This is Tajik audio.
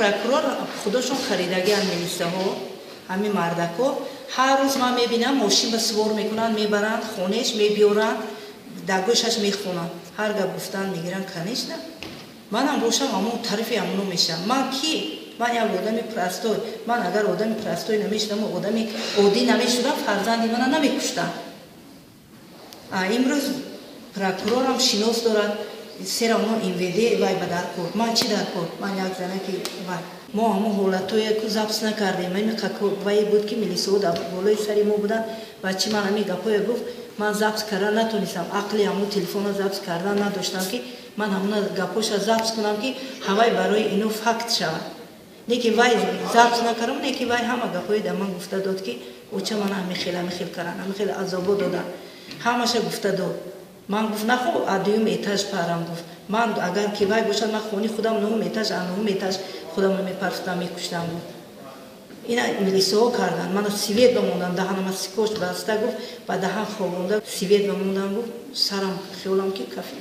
прокурор худошон харидагиан милисаҳо ҳами мардако ҳар рӯз ман мебинам мошин ба свор мекунанд мебаранд хонеш мебиёранд дар гӯшаш мехонанд ҳар гап гуфтан мегиранд конечно манам бошам амон тарафи амоно мешам ман ки ман як одами простой ман агар одами простой намешудам одами оддӣ намешудам фарзанди мана намекуштам имрӯз прокурорам шинос дорад сера оно инведе вай ба дар кор ман чӣ дар кор ман як занаки вай мо ҳамон ҳолатое ку запс накардем ами вае буд ки милисаҳо дар болои сари мо буданд бачи ман ами гапое гуфт ман запс кардан натонистам ақли ҳамон телефона запс кардан надоштам ки ман ҳамона гапоша запс кунам ки ҳавай барои ино факт шавад не ки вай запс накардам не ки вай ҳама гапое дар ман гуфта дод ки оча мана ҳамихел кардан ҳамихел азобо додан ҳамаша гуфта дод ман гуфт нахо дуюм этаж парам гуфт ман агар ки вай бошад ман хони худам нуҳум этаж нуҳум этаж худамро мепарфтам мекуштам гуфт ина милисаҳо кардан мана свет бамондан даҳанама сикош баста гуфт ба даҳан хобонда свет бамондан гуфт сарам хиёлам ки кафи